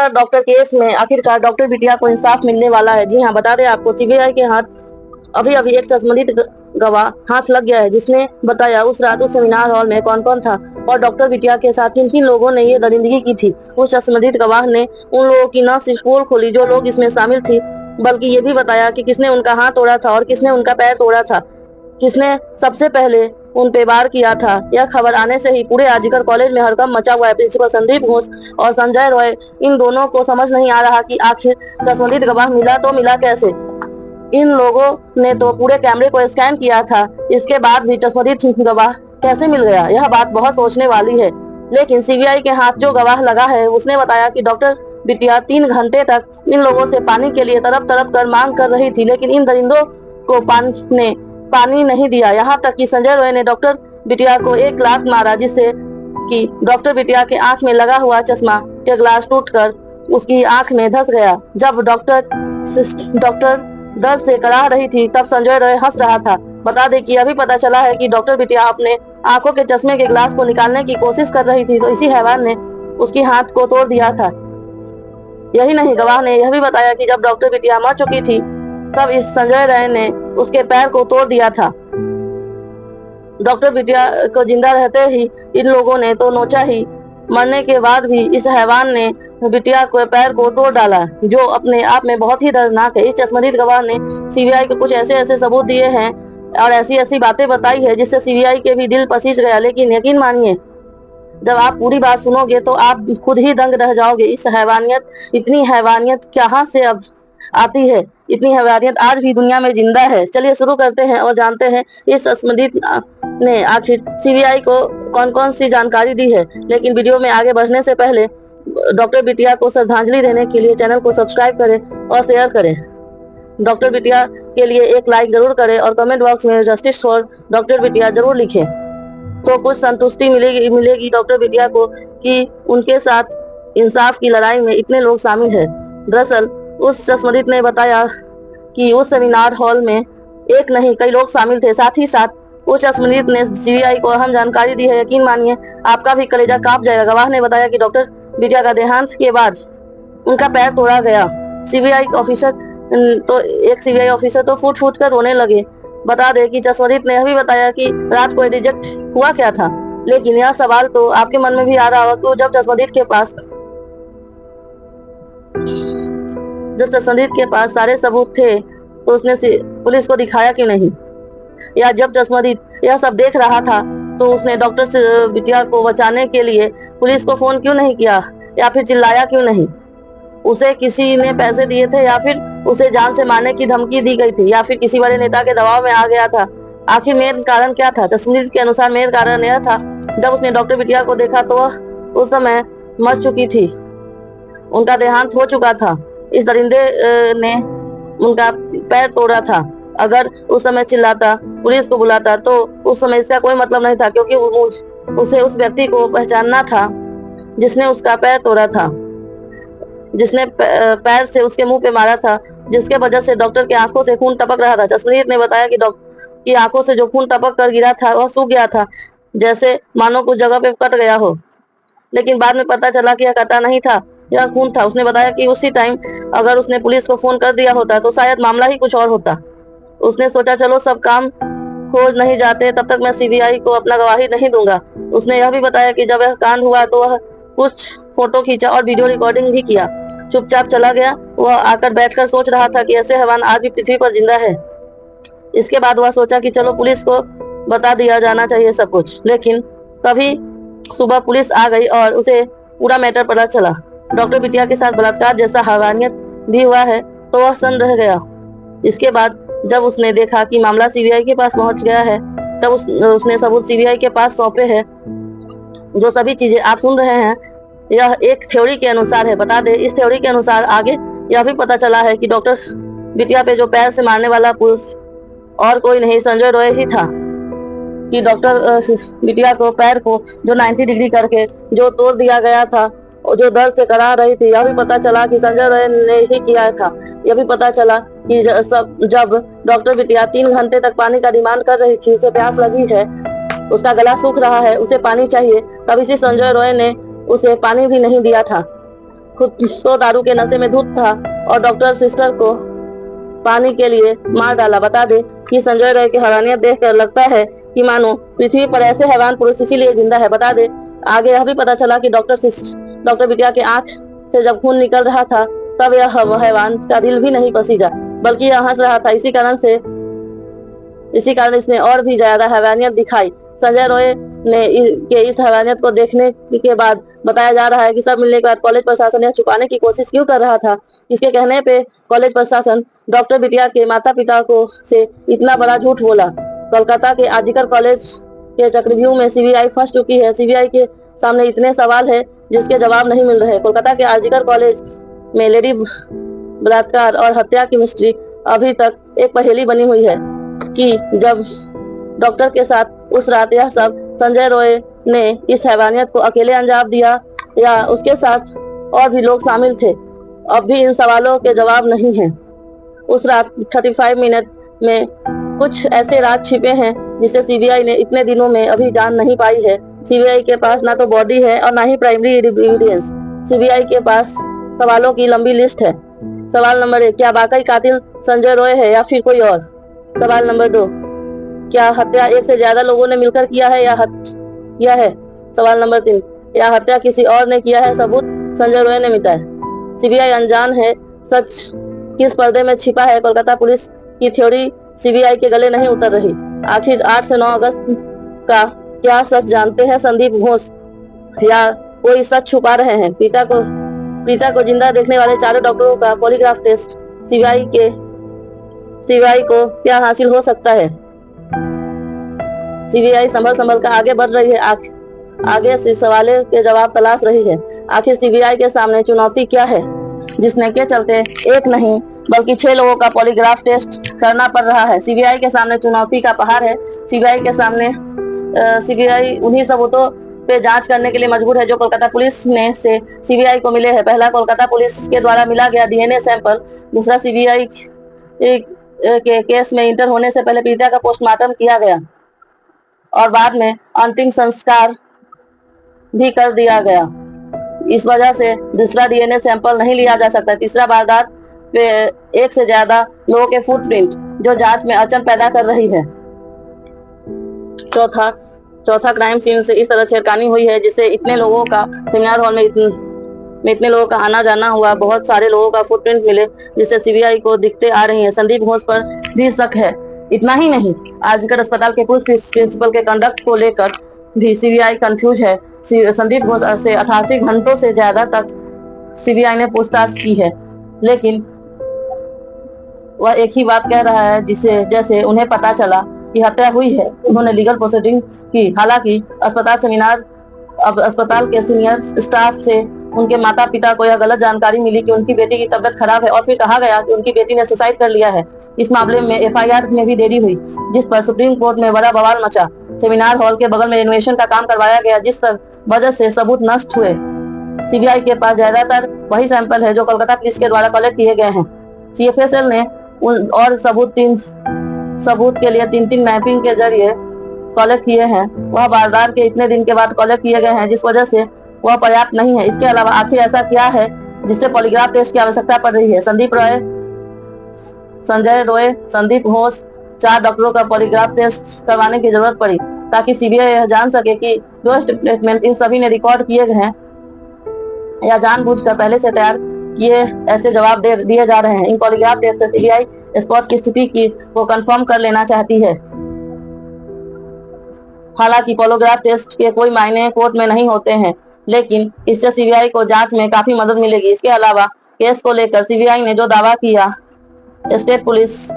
Doctor case में आखिरकार doctor बिटिया को इंसाफ मिलने वाला है। जी हाँ, बता दें आपको, सीबीआई के हाथ अभी अभी एक संबंधित गवाह हाथ लग गया है, जिसने बताया उस रात उस सेमिनार हॉल में कौन कौन था और डॉक्टर बिटिया के साथ किन किन लोगों ने ये दरिंदगी की थी। उस संबंधित गवाह ने उन लोगों की न सिर्फ पोल खोली जो लोग इसमें शामिल थी, बल्कि ये भी बताया कि किसने उनका हाथ तोड़ा था और किसने उनका पैर तोड़ा था, किसने सबसे पहले उन पे वार किया था। यह खबर आने से ही पूरे आरजीकर कॉलेज में हड़कंप मचा हुआ है। प्रिंसिपल संदीप घोष और संजय रॉय, इन दोनों को समझ नहीं आ रहा कि आखिर संबंधित गवाह मिला तो मिला कैसे। इन लोगों ने तो पूरे कैमरे को स्कैन किया था, इसके बाद भी संबंधित गवाह कैसे मिल गया, यह बात बहुत सोचने वाली है। लेकिन सीबीआई के हाथ जो गवाह लगा है, उसने बताया कि डॉक्टर बिटिया 3 घंटे तक इन लोगों से पानी के लिए तड़प तड़प कर मांग कर रही थी, लेकिन इन दरिंदों को पानी नहीं दिया। यहाँ तक कि संजय रॉय ने डॉक्टर बिटिया को 1 लात मारा, जिससे कि डॉक्टर बिटिया के आंख में लगा हुआ चश्मा के ग्लास टूटकर उसकी आंख में धंस गया। जब डॉक्टर दर्द से कराह रही थी, तब संजय रॉय हंस रहा था। बता दें कि अभी पता चला है कि डॉक्टर बिटिया अपने आंखों के चश्मे के ग्लास को निकालने की कोशिश कर रही थी, तो इसी हैवान ने उसकी हाथ को तोड़ दिया था। यही नहीं, गवाह ने यह भी बताया कि जब डॉक्टर बिटिया मर चुकी थी, तब इस संजय रॉय ने उसके पैर को तोड़ दिया था। डॉक्टर बिटिया को जिंदा रहते ही इन लोगों ने तो नोचा ही, मरने के बाद भी इस हैवान ने बिटिया के पैर को तोड़ डाला, जो अपने आप में बहुत ही दर्दनाक है। इस संबंधित गवाह ने सीबीआई को कुछ ऐसे ऐसे सबूत दिए हैं और ऐसी ऐसी बातें बताई है, जिससे सीबीआई के भी दिल पसीज गया। लेकिन यकीन मानिए, जब आप पूरी बात सुनोगे तो आप खुद ही दंग रह जाओगे। इतनी हैवानियत कहाँ से अब आती है? इतनी हैवानियत आज भी दुनिया में जिंदा है। चलिए शुरू करते हैं और जानते हैं इस संबंधित ने आखिर सीबीआई को कौन कौन सी जानकारी दी है। लेकिन वीडियो में आगे बढ़ने से पहले डॉक्टर बिटिया को श्रद्धांजलि देने के लिए चैनल को सब्सक्राइब करें और शेयर करें। डॉक्टर बिटिया के लिए एक लाइक जरूर करें और कमेंट बॉक्स में जस्टिस फॉर डॉक्टर बिटिया जरूर लिखें, तो कुछ संतुष्टि मिलेगी डॉक्टर बिटिया को कि उनके साथ इंसाफ की लड़ाई में इतने लोग शामिल हैं। दरअसल उस संबंधित ने बताया कि उस सेमिनार हॉल में एक नहीं कई लोग शामिल थे। साथ ही साथ उस संबंधित ने सीबीआई को अहम जानकारी दी है। यकीन मानिए, आपका भी कलेजा कांप जाएगा। गवाह ने बताया कि डॉक्टर बिटिया का देहांत के बाद उनका पैर तोड़ा गया। सीबीआई ऑफिसर तो फूट फूट कर रोने लगे। बता दें कि संबंधित ने यह भी बताया कि रात को रिजेक्ट हुआ क्या था। लेकिन यह सवाल तो आपके मन में भी आ रहा होगा कि जब संबंधित के पास सारे सबूत थे, तो उसने पुलिस को दिखाया क्यों नहीं? या जब संबंधित यह सब देख रहा था, तो उसने डॉक्टर बिटिया को बचाने के लिए पुलिस को फोन क्यों नहीं किया, या फिर चिल्लाया क्यों नहीं? उसे किसी ने पैसे दिए थे, या फिर उसे जान से मारने की धमकी दी गई थी, या फिर किसी बड़े नेता के दबाव में आ गया था? आखिर मेन कारण क्या था? तस्वीर के अनुसार मेन कारण यह था, जब उसने डॉक्टर बिटिया को देखा तो वह उस समय मर चुकी थी, उनका देहांत हो चुका था। इस दरिंदे ने उनका पैर तोड़ा था। अगर उस समय चिल्लाता, पुलिस को बुलाता, तो उस समय इसका कोई मतलब नहीं था, क्योंकि उसे उस व्यक्ति को पहचानना था जिसने उसका पैर तोड़ा था, जिसने पैर से उसके मुंह पे मारा था, जिसके वजह से डॉक्टर के आंखों से खून टपक रहा था। जसप्रीत ने बताया कि डॉक्टर की आंखों से जो खून टपक कर गिरा था, वह सूख गया था, जैसे मानो कुछ जगह पे कट गया हो। लेकिन बाद में पता चला कि यह कटा नहीं था, यह खून था। उसने बताया कि उसी टाइम अगर उसने पुलिस को फोन कर दिया होता, तो शायद मामला ही कुछ और होता। उसने सोचा चलो सब काम हो नहीं जाते, तब तक मैं सीबीआई को अपना गवाही नहीं दूंगा। उसने यह भी बताया कि जब यह कांड हुआ तो वह कुछ फोटो खींचा और वीडियो रिकॉर्डिंग भी किया, चुपचाप चला गया। वह आकर बैठकर सोच रहा था कि ऐसे हैवान आज भी पृथ्वी पर जिंदा है। इसके बाद वह सोचा कि चलो पुलिस को बता दिया जाना चाहिए सब कुछ। लेकिन तभी सुबह पुलिस आ गई और उसे पूरा मैटर पता चला। डॉक्टर बिटिया के साथ बलात्कार जैसा हैवानियत भी हुआ है, तो वह सन्न रह गया। इसके बाद जब उसने देखा कि मामला सीबीआई के पास पहुंच गया है, तब उसने सबूत सीबीआई के पास सौंपे हैं। जो सभी चीजें आप सुन रहे हैं, यह एक थ्योरी के अनुसार है। बता दें, इस थ्योरी के अनुसार आगे यह भी पता चला है कि डॉक्टर बिटिया पे जो पैर से मारने वाला पुरुष और कोई नहीं, संजय रॉय ही था। कि डॉक्टर बिटिया को पैर को जो 90 डिग्री करके जो तोड़ दिया गया था, और जो दर्द से करा रही थी, यह भी पता चला कि संजय रॉय ने ही किया था। यह भी पता चला कि जब डॉक्टर बिटिया 3 घंटे तक पानी का डिमांड कर रही थी, उसे प्यास लगी है, उसका गला सूख रहा है, उसे पानी चाहिए, तब इसी संजय रॉय ने उसे पानी भी नहीं दिया था। खुद तो दारू के नशे में धुत था और डॉक्टर सिस्टर को पानी के लिए मार डाला। बता दे कि संजय रॉय की हैवानियत देखकर लगता है कि मानो पृथ्वी पर ऐसे हैवान पुरुष इसीलिए जिंदा है। बता दे आगे यह भी पता चला कि डॉक्टर बिटिया के आंख से जब खून निकल रहा था तब यह हैवान का दिल भी नहीं पसीजा, बल्कि यह हंस रहा था। इसी कारण इसने और भी ज्यादा हैवानियत दिखाई। संजय रॉय ने के इस हैवानियत को देखने के बाद बताया जा रहा है कि सब मिलने के बाद कॉलेज प्रशासन यह छुपाने की कोशिश क्यों कर रहा था। इसके कहने पे कॉलेज प्रशासन डॉक्टर बिटिया के माता पिता को से इतना बड़ा झूठ बोला। कोलकाता के आरजीकर कॉलेज के चक्रव्यूह में सीबीआई फंस चुकी है। सीबीआई के सामने इतने सवाल है जिसके जवाब नहीं मिल रहे। कोलकाता के आरजीकर कॉलेज में लेडी बलात्कार और हत्या की मिस्ट्री अभी तक एक पहेली बनी हुई है कि जब डॉक्टर के साथ उस रात यह सब संजय रॉय ने इस हैवानियत को अकेले अंजाम दिया या उसके साथ और भी लोग शामिल थे। अब भी इन सवालों के जवाब नहीं हैं। उस रात 35 मिनट में कुछ ऐसे राज छिपे हैं जिसे सीबीआई ने इतने दिनों में अभी जान नहीं पाई है। सीबीआई के पास ना तो बॉडी है और ना ही प्राइमरी एविडेंस। सीबीआई के पास सवालों की लंबी लिस्ट है। सवाल नंबर 1, क्या वाकई कातिल संजय रॉय है या फिर कोई और? सवाल नंबर 2, क्या हत्या एक से ज्यादा लोगों ने मिलकर किया है या किया है? सवाल नंबर 3, या हत्या किसी और ने किया है, सबूत संजय रॉय ने मिटाए? सीबीआई अनजान है, सच किस पर्दे में छिपा है? कोलकाता पुलिस की थ्योरी सीबीआई के गले नहीं उतर रही। आखिर 8 से 9 अगस्त का क्या सच जानते हैं संदीप घोष या कोई सच छुपा रहे हैं? पिता को जिंदा देखने वाले चारों डॉक्टरों का पॉलीग्राफ टेस्ट सीबीआई को क्या हासिल हो सकता है? सीबीआई संभल कर आगे बढ़ रही है, आगे से सवालों के जवाब तलाश रही है। आखिर सीबीआई के सामने चुनौती क्या है जिसने के चलते एक नहीं बल्कि 6 लोगों का पॉलीग्राफ टेस्ट करना पड़ रहा है? सीबीआई के सामने चुनौती का पहाड़ है। सीबीआई उन्हीं सबूतों पे जांच करने के लिए मजबूर है जो कोलकाता पुलिस ने से सीबीआई को मिले हैं। पहला कोलकाता पुलिस के द्वारा मिला गया डीएनए सैंपल, दूसरा सीबीआई के केस में इंटर होने से पहले पीड़िता का पोस्टमार्टम किया गया और बाद में अंतिम संस्कार भी कर दिया गया। इस वजह से दूसरा डीएनए सैंपल नहीं लिया जा सकता। तीसरा, वारदात पे 1 से ज्यादा लोगों के फुटप्रिंट जो जांच में अड़चन पैदा कर रही है। चौथा क्राइम सीन से इस तरह छेड़खानी हुई है जिससे इतने लोगों का सेमिनार हॉल में इतने लोगों का आना जाना हुआ। बहुत सारे लोगों का फुटप्रिंट मिले जिससे सीबीआई को दिखते आ रही है। संदीप घोष पर भी शक है। इतना ही नहीं, आजकल अस्पताल के पूर्व प्रिंसिपल के कंडक्ट को लेकर भी सीबीआई कंफ्यूज है। संदीप घोष से 88 घंटों से ज्यादा तक सीबीआई ने पूछताछ की है, लेकिन वह एक ही बात कह रहा है जैसे उन्हें पता चला कि हत्या हुई है। उन्होंने लीगल प्रोसीडिंग की। हालांकि अस्पताल के सीनियर स्टाफ से उनके माता पिता को यह गलत जानकारी मिली कि उनकी बेटी की तबीयत खराब है और फिर कहा गया कि उनकी बेटी ने सुसाइड कर लिया है। इस मामले में एफआईआर में भी देरी हुई, जिस पर सुप्रीम कोर्ट में बड़ा बवाल मचा। सेमिनार हॉल के बगल में रेनोवेशन का काम करवाया गया, जिस वजह से सबूत नष्ट हुए। सीबीआई के पास ज्यादातर वही सैंपल है जो कोलकाता पुलिस के द्वारा कलेक्ट किए गए हैं। सीएफएसएल ने और सबूत के लिए 3 मैपिंग के जरिए कलेक्ट किए हैं। वह वारदात के इतने दिन के बाद कलेक्ट किए गए हैं, जिस वजह से वह पर्याप्त नहीं है। इसके अलावा आखिर ऐसा क्या है जिससे पॉलीग्राफ टेस्ट की आवश्यकता पड़ रही है? संजय रॉय, संदीप घोष, 4 डॉक्टरों का पॉलीग्राफ टेस्ट करवाने की जरूरत पड़ी ताकि सीबीआई यह जान सके कि जो स्टेटमेंट इन सभी ने रिकॉर्ड किए गए हैं या जानबूझकर पहले से तैयार किए ऐसे जवाब दिए जा रहे हैं। इन पॉलीग्राफ टेस्ट से सीबीआई स्पॉट की स्थिति को कंफर्म कर लेना चाहती है। हालांकि पॉलीग्राफ टेस्ट के कोई मायने कोर्ट में नहीं होते हैं, लेकिन इससे सीबीआई को जांच में काफी मदद मिलेगी। इसके अलावा केस को लेकर सीबीआई ने जो दावा किया, स्टेट पुलिस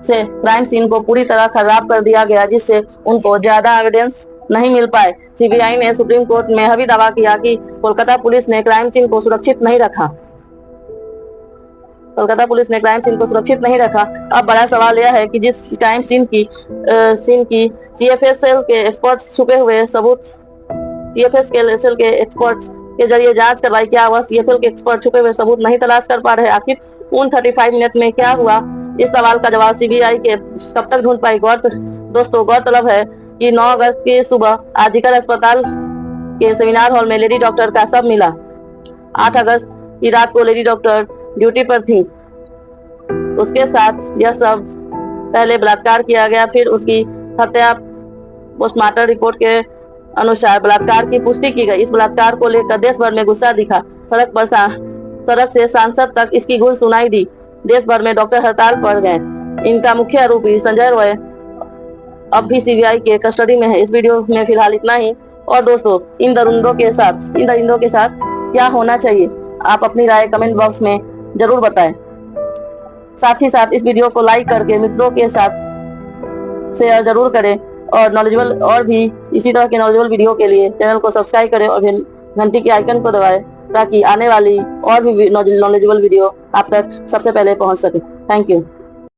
से क्राइम सीन को पूरी तरह खराब कर दिया गया, जिससे उनको ज्यादा एविडेंस नहीं मिल पाए। सीबीआई ने सुप्रीम कोर्ट में यह भी दावा किया कि कोलकाता पुलिस ने क्राइम सीन को सुरक्षित नहीं रखा। अब बड़ा सवाल यह है कि जिस क्राइम सीन की सीएफएसएल के एक्सपर्ट्स छुपे हुए सबूत सीएफएसएल के एक्सपर्ट्स के जरिए जांच करवाई, क्या वह सीएफएल के एक्सपर्ट छुपे हुए सबूत नहीं तलाश कर पा रहे? आखिर उन 35 मिनट में क्या हुआ? इस सवाल का जवाब सीबीआई के कब तक ढूंढ पाई? गौरतलब है कि 9 अगस्त की सुबह आरजीकर अस्पताल के सेमिनार हॉल में लेडी डॉक्टर का शव मिला। 8 अगस्त कि रात को लेडी डॉक्टर ड्यूटी पर थी। उसके साथ यह सब पहले बलात्कार किया गया, फिर उसकी हत्या पोस्टमार्टम रिपोर्ट के अनुसार बलात्कार की पुष्टि की गई। इस बलात्कार को लेकर देश भर में गुस्सा दिखा। सड़क से सांसद तक इसकी गूंज सुनाई दी। देश भर में डॉक्टर हड़ताल पर गए। इनका मुख्य आरोपी संजय रॉय अब भी सीबीआई के कस्टडी में है। इस वीडियो में फिलहाल इतना ही। और दोस्तों, इन दरिंदों के साथ क्या होना चाहिए, आप अपनी राय कमेंट बॉक्स में जरूर बताएं। साथ ही साथ इस वीडियो को लाइक करके मित्रों के साथ शेयर जरूर करें और भी इसी तरह के नॉलेजेबल वीडियो के लिए चैनल को सब्सक्राइब करें और फिर घंटी के आइकन को दबाएं ताकि आने वाली और भी नॉलेजेबल वीडियो आप तक सबसे पहले पहुंच सके। Thank you.